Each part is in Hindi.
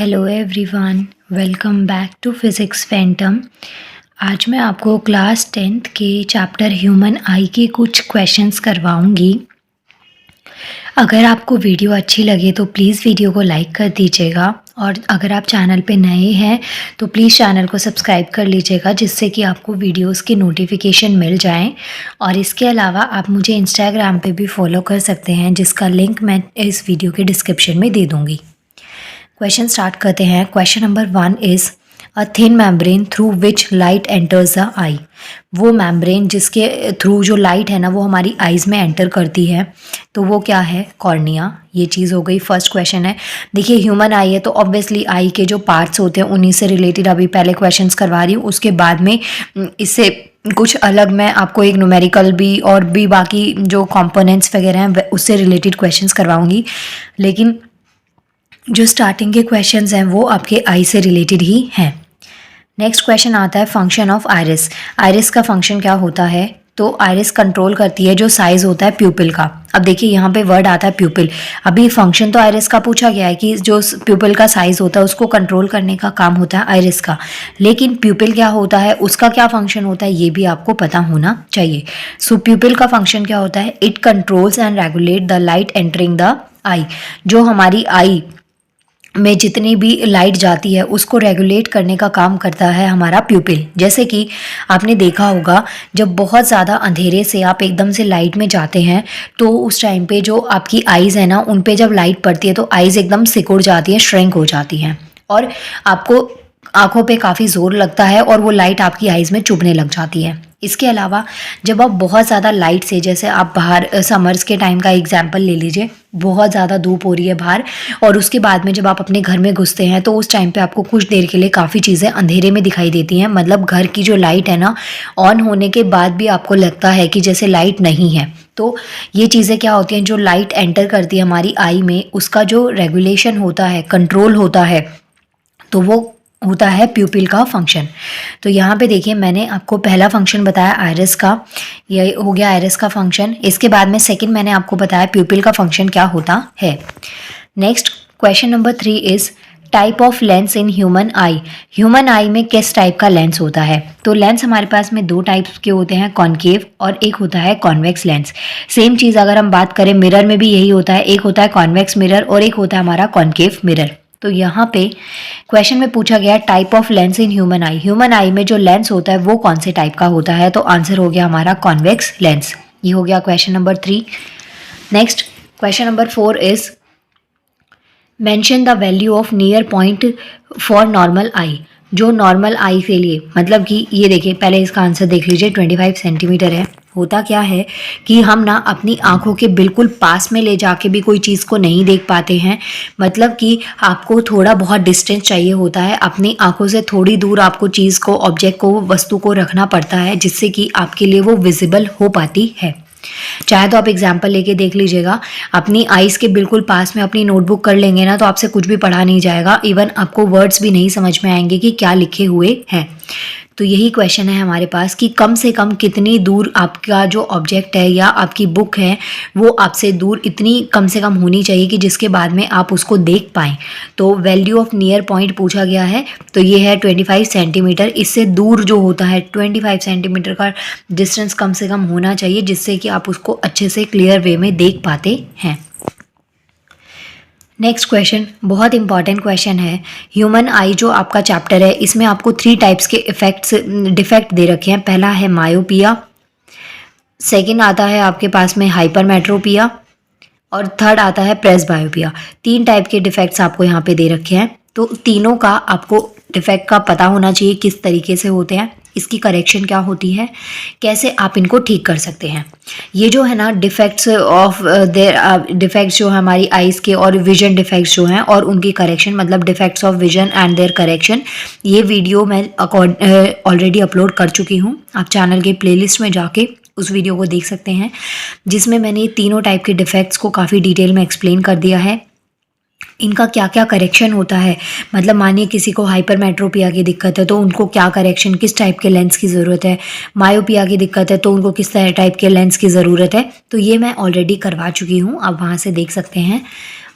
Hello everyone, welcome back to Physics Phantom. आज मैं आपको क्लास 10th के चैप्टर ह्यूमन आई के कुछ क्वेश्चंस करवाऊंगी। अगर आपको वीडियो अच्छी लगे तो प्लीज़ वीडियो को लाइक कर दीजिएगा और अगर आप चैनल पे नए हैं तो प्लीज़ चैनल को सब्सक्राइब कर लीजिएगा, जिससे कि आपको वीडियोस की नोटिफिकेशन मिल जाए। और इसके अलावा आप मुझे इंस्टाग्राम पे भी फॉलो कर सकते हैं, जिसका लिंक मैं इस वीडियो के डिस्क्रिप्शन में दे दूँगी। क्वेश्चन स्टार्ट करते हैं। Question number 1 is a thin membrane through which light enters the eye. वो मेम्ब्रेन जिसके थ्रू जो लाइट है ना वो हमारी आइज़ में एंटर करती है, तो वो क्या है? कॉर्निया। ये चीज़ हो गई। फर्स्ट क्वेश्चन है। देखिए ह्यूमन आई है तो ऑब्वियसली आई के जो पार्ट्स होते हैं उन्हीं से रिलेटेड अभी पहले क्वेश्चंस करवा रही हूँ। उसके बाद में इससे कुछ अलग मैं आपको एक न्यूमेरिकल भी और भी बाकी जो कंपोनेंट्स वगैरह हैं उससे रिलेटेड क्वेश्चंस करवाऊँगी, लेकिन जो स्टार्टिंग के क्वेश्चंस हैं वो आपके आई से रिलेटेड ही हैं। नेक्स्ट क्वेश्चन आता है फंक्शन ऑफ आइरिस। आइरिस का फंक्शन क्या होता है? तो आइरिस कंट्रोल करती है जो साइज होता है प्यूपिल का। अब देखिए यहाँ पे वर्ड आता है प्यूपिल। अभी फंक्शन तो आइरिस का पूछा गया है कि जो प्यूपिल का साइज होता है उसको कंट्रोल करने का काम होता है आइरिस का, लेकिन प्यूपिल क्या होता है, उसका क्या फंक्शन होता है, ये भी आपको पता होना चाहिए। सो प्यूपिल का फंक्शन क्या होता है? It controls and regulate the light entering the eye. जो हमारी आई में जितनी भी लाइट जाती है उसको रेगुलेट करने का काम करता है हमारा प्यूपिल। जैसे कि आपने देखा होगा जब बहुत ज़्यादा अंधेरे से आप एकदम से लाइट में जाते हैं तो उस टाइम पे जो आपकी आइज़ है ना उन पे जब लाइट पड़ती है तो आइज़ एकदम सिकुड़ जाती है, श्रिंक हो जाती हैं और आपको आंखों पे काफ़ी ज़ोर लगता है और वो लाइट आपकी आइज़ में चुभने लग जाती है। इसके अलावा जब आप बहुत ज़्यादा लाइट से, जैसे आप बाहर समर्स के टाइम का एग्जांपल ले लीजिए, बहुत ज़्यादा धूप हो रही है बाहर और उसके बाद में जब आप अपने घर में घुसते हैं तो उस टाइम पे आपको कुछ देर के लिए काफ़ी चीज़ें अंधेरे में दिखाई देती हैं। मतलब घर की जो लाइट है ना ऑन होने के बाद भी आपको लगता है कि जैसे लाइट नहीं है। तो ये चीज़ें क्या होती हैं, जो लाइट एंटर करती है हमारी आई में उसका जो रेगुलेशन होता है, कंट्रोल होता है, तो वो होता है प्यूपिल का फंक्शन। तो यहाँ पे देखिए मैंने आपको पहला फंक्शन बताया आइरिस का, ये हो गया आइरिस का फंक्शन। इसके बाद में सेकंड मैंने आपको बताया प्यूपिल का फंक्शन क्या होता है। Next question number 3 is type of lens in human I. Human आई में किस टाइप का लेंस होता है? तो लेंस हमारे पास में दो टाइप्स के होते हैं, कॉनकेव और एक होता है कॉन्वेक्स लेंस। सेम चीज़ अगर हम बात करें मिरर में भी यही होता है, एक होता है कॉन्वेक्स मिरर और एक होता है हमारा कॉनकेव मिरर। तो यहाँ पे क्वेश्चन में पूछा गया type of lens in human I. Human आई में जो लेंस होता है वो कौन से टाइप का होता है? तो आंसर हो गया हमारा कॉन्वेक्स लेंस। ये हो गया question number 3। Next question number 4 is mention the value of near point for normal eye. जो नॉर्मल आई के लिए, मतलब कि ये देखिए पहले इसका आंसर देख लीजिए, 25 सेंटीमीटर है। होता क्या है कि हम ना अपनी आंखों के बिल्कुल पास में ले जाके भी कोई चीज़ को नहीं देख पाते हैं। मतलब कि आपको थोड़ा बहुत डिस्टेंस चाहिए होता है, अपनी आंखों से थोड़ी दूर आपको चीज़ को, ऑब्जेक्ट को, वस्तु को रखना पड़ता है जिससे कि आपके लिए वो विजिबल हो पाती है। चाहे तो आप एग्जाम्पल लेके देख लीजिएगा, अपनी आइज़ के बिल्कुल पास में अपनी नोटबुक कर लेंगे ना तो आपसे कुछ भी पढ़ा नहीं जाएगा, इवन आपको वर्ड्स भी नहीं समझ में आएंगे कि क्या लिखे हुए हैं। तो यही क्वेश्चन है हमारे पास कि कम से कम कितनी दूर आपका जो ऑब्जेक्ट है या आपकी बुक है वो आपसे दूर इतनी कम से कम होनी चाहिए कि जिसके बाद में आप उसको देख पाएँ। तो वैल्यू ऑफ नियर पॉइंट पूछा गया है, तो ये है 25 सेंटीमीटर। इससे दूर जो होता है 25 सेंटीमीटर का डिस्टेंस कम से कम होना चाहिए, जिससे कि आप उसको अच्छे से क्लियर वे में देख पाते हैं। नेक्स्ट क्वेश्चन बहुत इंपॉर्टेंट क्वेश्चन है। ह्यूमन आई जो आपका चैप्टर है इसमें आपको 3 टाइप्स के डिफेक्ट दे रखे हैं। पहला है मायोपिया, सेकंड आता है आपके पास में हाइपरमेट्रोपिया और थर्ड आता है प्रेसबायोपिया। 3 टाइप के डिफेक्ट्स आपको यहाँ पे दे रखे हैं। तो तीनों का आपको डिफेक्ट का पता होना चाहिए किस तरीके से होते हैं, इसकी करेक्शन क्या होती है, कैसे आप इनको ठीक कर सकते हैं। ये जो है ना डिफेक्ट्स ऑफ डिफेक्ट्स जो है हमारी आइज़ के और विजन डिफेक्ट्स जो हैं और उनकी करेक्शन, मतलब defects of vision and their correction, ये वीडियो मैं ऑलरेडी अपलोड कर चुकी हूँ। आप चैनल के प्लेलिस्ट में जाके उस वीडियो को देख सकते हैं, जिसमें मैंने तीनों टाइप के डिफेक्ट्स को काफ़ी डिटेल में एक्सप्लेन कर दिया है। इनका क्या क्या करेक्शन होता है, मतलब मानिए किसी को हाइपरमेट्रोपिया की दिक्कत है तो उनको क्या करेक्शन, किस टाइप के लेंस की ज़रूरत है, मायोपिया की दिक्कत है तो उनको किस टाइप के लेंस की ज़रूरत है, तो ये मैं ऑलरेडी करवा चुकी हूँ, आप वहाँ से देख सकते हैं।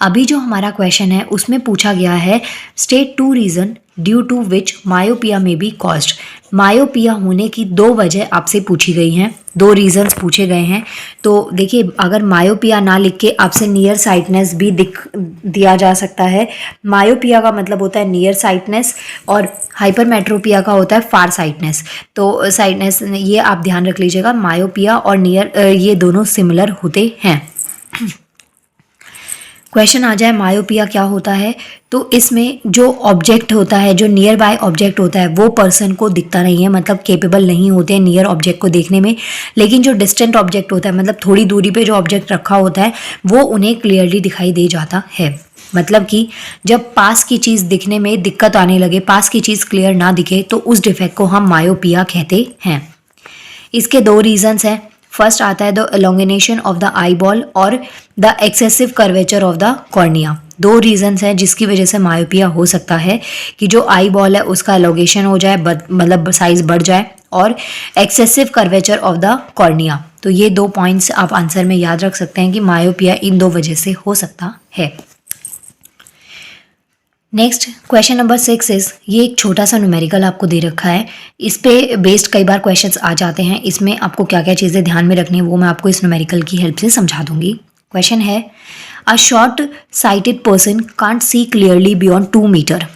अभी जो हमारा क्वेश्चन है उसमें पूछा गया है state 2 reason due to which myopia में बी कॉज्ड। मायोपिया होने की 2 वजह आपसे पूछी गई हैं, 2 रीजंस पूछे गए हैं। तो देखिए, अगर मायोपिया ना लिख के आपसे नियर साइटनेस भी दिया जा सकता है। मायोपिया का मतलब होता है नियर साइटनेस और हाइपरमेट्रोपिया का होता है फार साइटनेस। तो साइटनेस ये आप ध्यान रख लीजिएगा, मायोपिया और नियर ये दोनों सिमिलर होते हैं। क्वेश्चन आ जाए मायोपिया क्या होता है, तो इसमें जो ऑब्जेक्ट होता है, जो नियर बाय ऑब्जेक्ट होता है, वो पर्सन को दिखता नहीं है, मतलब केपेबल नहीं होते हैं नियर ऑब्जेक्ट को देखने में। लेकिन जो डिस्टेंट ऑब्जेक्ट होता है, मतलब थोड़ी दूरी पे जो ऑब्जेक्ट रखा होता है, वो उन्हें क्लियरली दिखाई दे जाता है। मतलब कि जब पास की चीज़ दिखने में दिक्कत आने लगे, पास की चीज़ क्लियर ना दिखे, तो उस डिफेक्ट को हम मायोपिया कहते हैं। इसके 2 रीजंस हैं। फर्स्ट आता है the elongation of the eyeball और the excessive curvature of the cornea. 2 reasons हैं जिसकी वजह से मायोपिया हो सकता है कि जो आई बॉल है उसका एलोगेशन हो जाए, मतलब साइज बढ़ जाए, और excessive curvature of the cornea. तो ये 2 पॉइंट्स आप आंसर में याद रख सकते हैं कि मायोपिया इन 2 वजह से हो सकता है। नेक्स्ट क्वेश्चन नंबर 6 इज, ये एक छोटा सा न्यूमेरिकल आपको दे रखा है, इस पे बेस्ड कई बार क्वेश्चंस आ जाते हैं। इसमें आपको क्या क्या चीज़ें ध्यान में रखनी है वो मैं आपको इस न्यूमेरिकल की हेल्प से समझा दूंगी। क्वेश्चन है, a short sighted person can't see clearly beyond 2 metre,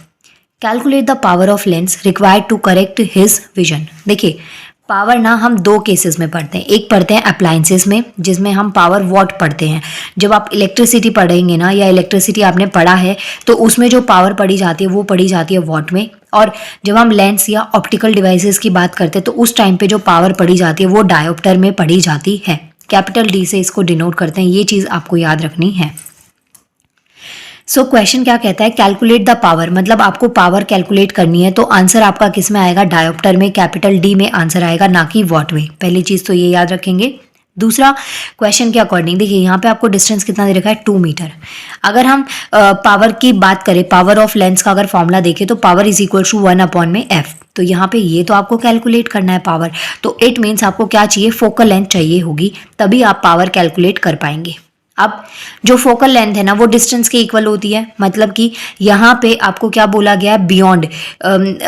calculate the power of lens required to correct his vision. देखिए, पावर ना हम 2 केसेस में पढ़ते हैं। एक पढ़ते हैं अप्लायंसेस में, जिसमें हम पावर वॉट पढ़ते हैं। जब आप इलेक्ट्रिसिटी पढ़ेंगे ना, या इलेक्ट्रिसिटी आपने पढ़ा है, तो उसमें जो पावर पढ़ी जाती है वो पढ़ी जाती है वॉट में। और जब हम लेंस या ऑप्टिकल डिवाइसेस की बात करते हैं तो उस टाइम पे जो पावर पढ़ी जाती है वो डायोप्टर में पढ़ी जाती है। कैपिटल डी से इसको डिनोट करते हैं, ये चीज़ आपको याद रखनी है। सो क्वेश्चन क्या कहता है, कैलकुलेट द पावर, मतलब आपको पावर कैलकुलेट करनी है। तो आंसर आपका किस में आएगा, डायोप्टर में, कैपिटल डी में आंसर आएगा, ना कि वॉट में। पहली चीज तो ये याद रखेंगे। दूसरा, क्वेश्चन के अकॉर्डिंग देखिए यहाँ पे आपको डिस्टेंस कितना दे रखा है, 2 मीटर। अगर हम पावर की बात करें, पावर ऑफ लेंस का अगर फॉर्मूला देखें तो power is equal to 1/f। तो यहाँ पे ये तो आपको कैलकुलेट करना है पावर, तो इट मीन्स आपको क्या चाहिए, फोकल लेंथ चाहिए होगी, तभी आप पावर कैलकुलेट कर पाएंगे। अब जो फोकल लेंथ है ना वो डिस्टेंस के इक्वल होती है, मतलब कि यहाँ पे आपको क्या बोला गया है, beyond,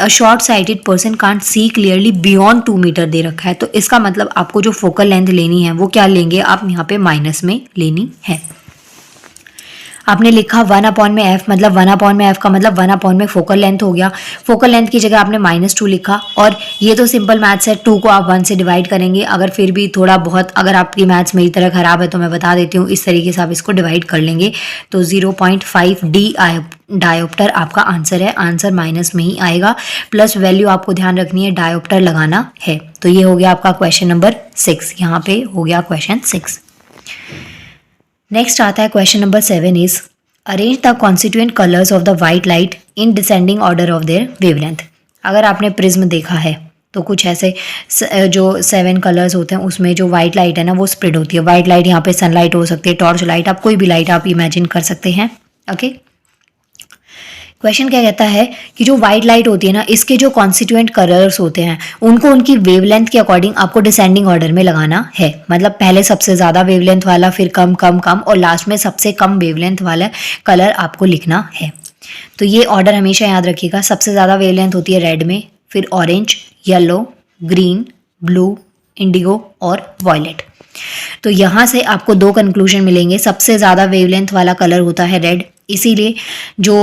short sighted person can't see clearly beyond 2 metre दे रखा है। तो इसका मतलब आपको जो फोकल लेंथ लेनी है वो क्या लेंगे आप, यहाँ पे माइनस में लेनी है। आपने लिखा 1/f, मतलब 1/f का मतलब 1 में फोकल लेंथ हो गया। फोकल लेंथ की जगह आपने -2 लिखा, और ये तो सिंपल मैथ्स है, 2 को आप 1 से डिवाइड करेंगे। अगर फिर भी थोड़ा बहुत अगर आपकी मैथ्स मेरी तरह खराब है तो मैं बता देती हूँ, इस तरीके से आप इसको डिवाइड कर लेंगे तो 0.5 डी डायोप्टर आपका आंसर है। आंसर माइनस में ही आएगा, प्लस वैल्यू आपको ध्यान रखनी है, डायोप्टर लगाना है। तो ये हो गया आपका क्वेश्चन नंबर 6, यहाँ पे हो गया क्वेश्चन 6। नेक्स्ट आता है question number 7 is, arrange the constituent colours of the white light in descending order of their wavelength. अगर आपने प्रिज्म देखा है तो कुछ ऐसे जो 7 कलर्स होते हैं उसमें जो वाइट लाइट है ना वो स्प्रेड होती है। वाइट लाइट यहाँ पे सनलाइट हो सकती है, टॉर्च लाइट, आप कोई भी लाइट आप इमेजिन कर सकते हैं। ओके, क्वेश्चन क्या कहता है कि जो व्हाइट लाइट होती है ना, इसके जो कॉन्स्टिट्यूएंट कलर्स होते हैं उनको उनकी वेवलेंथ के अकॉर्डिंग आपको डिसेंडिंग ऑर्डर में लगाना है। मतलब पहले सबसे ज़्यादा वेवलेंथ वाला, फिर कम कम कम, और लास्ट में सबसे कम वेवलेंथ वाला कलर आपको लिखना है। तो ये ऑर्डर हमेशा याद रखिएगा। सबसे ज़्यादा वेवलेंथ होती है रेड में, फिर orange, yellow, green, blue, Indigo और वॉयलेट। तो यहाँ से आपको 2 कंक्लूजन मिलेंगे। सबसे ज़्यादा वेवलेंथ वाला कलर होता है रेड, इसीलिए जो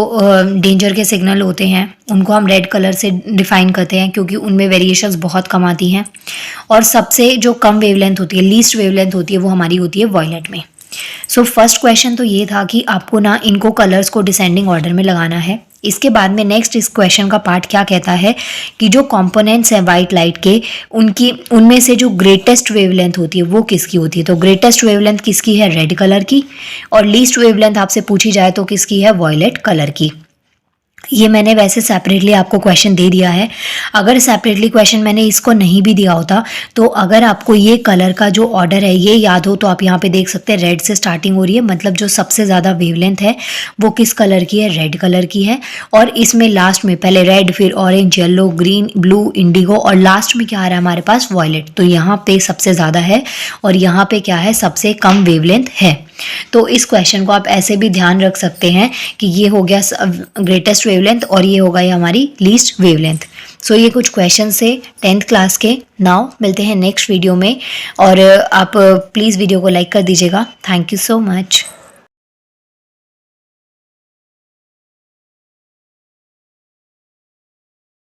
डेंजर के सिग्नल होते हैं उनको हम रेड कलर से डिफाइन करते हैं, क्योंकि उनमें वेरिएशंस बहुत कम आती हैं। और सबसे जो कम वेवलेंथ होती है, लीस्ट वेवलेंथ होती है, वो हमारी होती है वॉयलेट में। सो फर्स्ट क्वेश्चन तो ये था कि आपको ना इनको कलर्स को डिसेंडिंग ऑर्डर में लगाना है। इसके बाद में नेक्स्ट इस क्वेश्चन का पार्ट क्या कहता है कि जो कंपोनेंट्स हैं वाइट लाइट के, उनमें से जो ग्रेटेस्ट वेवलेंथ होती है वो किसकी होती है। तो ग्रेटेस्ट वेवलेंथ किसकी है, रेड कलर की, और लीस्ट वेवलेंथ आपसे पूछी जाए तो किसकी है, वॉयलेट कलर की। ये मैंने वैसे सेपरेटली आपको क्वेश्चन दे दिया है। अगर सेपरेटली क्वेश्चन मैंने इसको नहीं भी दिया होता तो अगर आपको ये कलर का जो ऑर्डर है ये याद हो तो आप यहाँ पे देख सकते हैं रेड से स्टार्टिंग हो रही है, मतलब जो सबसे ज़्यादा वेवलेंथ है वो किस कलर की है, रेड कलर की है। और इसमें लास्ट में पहले रेड, फिर orange, yellow, green, blue, Indigo और लास्ट में क्या आ रहा है हमारे पास, वॉयलेट। तो यहाँ पे सबसे ज़्यादा है और यहाँ पे क्या है, सबसे कम वेवलेंथ है। तो इस क्वेश्चन को आप ऐसे भी ध्यान रख सकते हैं कि ये हो गया ग्रेटेस्ट वेवलेंथ और ये हो गई हमारी लीस्ट वेवलेंथ। सो ये कुछ क्वेश्चन से 10th क्लास के। नाउ मिलते हैं नेक्स्ट वीडियो में और आप प्लीज़ वीडियो को लाइक कर दीजिएगा। Thank you so much.